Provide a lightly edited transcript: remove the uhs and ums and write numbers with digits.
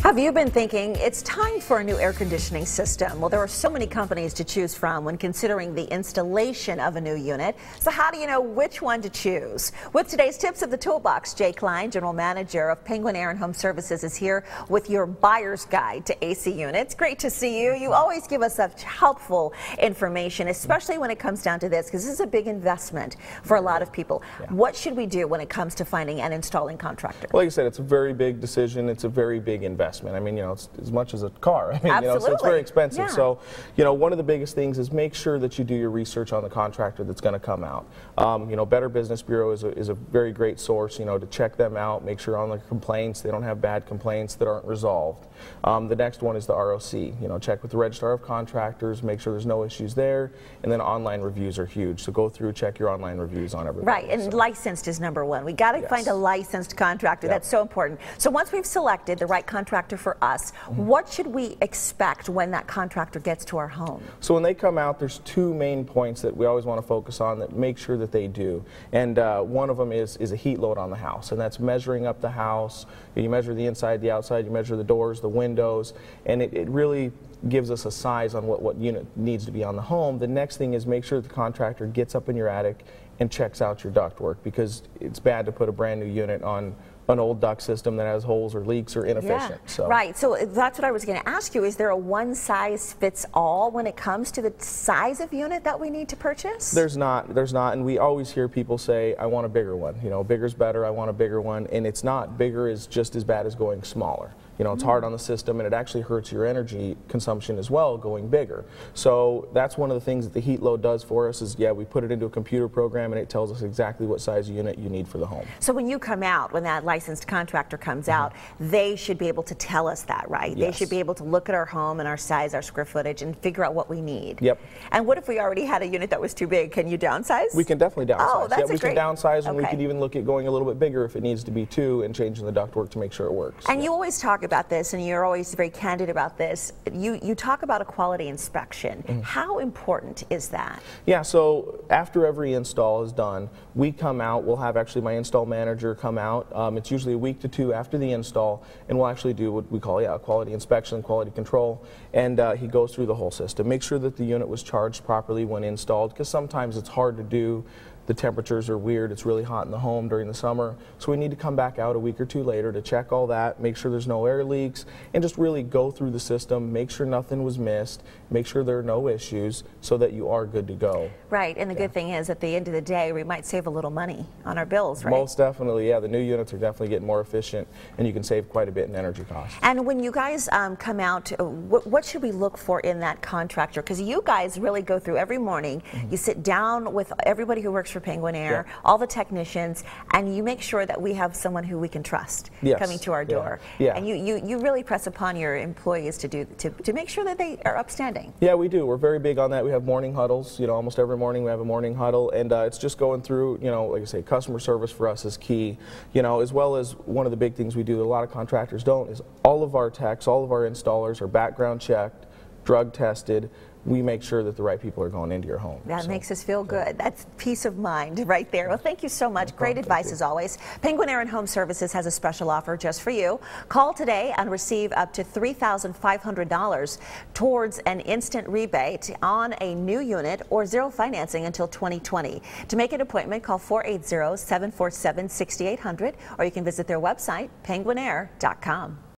Have you been thinking it's time for a new air conditioning system? Well, there are so many companies to choose from when considering the installation of a new unit. So how do you know which one to choose? With today's Tips of the Toolbox, Jay Klein, General Manager of Penguin Air and Home Services, is here with your buyer's guide to AC units. Great to see you. You always give us such helpful information, especially when it comes down to this, because this is a big investment for a lot of people. Yeah. What should we do when it comes to finding an installing contractor? Well, like I said, it's a very big decision. It's a very big investment. I mean, it's as much as a car. I mean, Absolutely. So it's very expensive. Yeah. So, one of the biggest things is make sure that you do your research on the contractor that's going to come out. Better Business Bureau is a very great source, to check them out, make sure on the complaints, they don't have bad complaints that aren't resolved. The next one is the ROC. Check with the Registrar of Contractors, make sure there's no issues there, and then online reviews are huge. So go through, check your online reviews on everything. Right, and licensed is number one. We got to find a licensed contractor. Yep. That's so important. So once we've selected the right contractor for us, what should we expect when that contractor gets to our home? So when they come out, there's two main points that we always want to focus on that make sure that they do. And one of them is a heat load on the house, and that's measuring up the house. You measure the inside, the outside, you measure the doors, the windows, and it really gives us a size on what unit needs to be on the home. The next thing is make sure the contractor gets up in your attic and checks out your ductwork, because it's bad to put a brand new unit on an old duct system that has holes or leaks or inefficient. Yeah. So. Right, so that's what I was going to ask you. Is there a one-size-fits-all when it comes to the size of unit that we need to purchase? There's not, and we always hear people say, I want a bigger one. Bigger's better, I want a bigger one, and it's not. Bigger is just as bad as going smaller. It's hard on the system, and it actually hurts your energy consumption as well going bigger. So that's one of the things that the heat load does for us is, we put it into a computer program, and it tells us exactly what size unit you need for the home. So when you come out, when that licensed contractor comes out, they should be able to tell us that, right? Yes. They should be able to look at our home and our size, our square footage, and figure out what we need. Yep. And what if we already had a unit that was too big? Can you downsize? We can definitely downsize. Oh, that's we can downsize, and we can even look at going a little bit bigger if it needs to be too, and changing the ductwork to make sure it works. And you always talk about this, and you're always very candid about this. You talk about a quality inspection. How important is that? Yeah, so after every install is done, we come out. We'll have actually my install manager come out. It's usually a week to two after the install, and we'll actually do what we call a quality inspection, quality control, and he goes through the whole system. Make sure that the unit was charged properly when installed, because sometimes it's hard to do. The temperatures are weird, it's really hot in the home during the summer, so we need to come back out a week or two later to check all that, make sure there's no air leaks, and just really go through the system, make sure nothing was missed, make sure there are no issues, so that you are good to go. Right, and the good thing is at the end of the day, we might save a little money on our bills, right? Most definitely, yeah. The new units are definitely getting more efficient, and you can save quite a bit in energy costs. And when you guys come out, what should we look for in that contractor? Because you guys really go through every morning, you sit down with everybody who works for Penguin Air, all the technicians, and you make sure that we have someone who we can trust coming to our door. Yeah. And you really press upon your employees to make sure that they are upstanding. Yeah, we do. We're very big on that. We have morning huddles. Almost every morning we have a morning huddle, and it's just going through. Like I say, customer service for us is key. As well as one of the big things we do that a lot of contractors don't is all of our techs, all of our installers are background checked, drug tested. We make sure that the right people are going into your home. That makes us feel good. That's peace of mind right there. Well, thank you so much. Great advice as always. Penguin Air and Home Services has a special offer just for you. Call today and receive up to $3,500 towards an instant rebate on a new unit or zero financing until 2020. To make an appointment, call 480-747-6800, or you can visit their website, penguinair.com.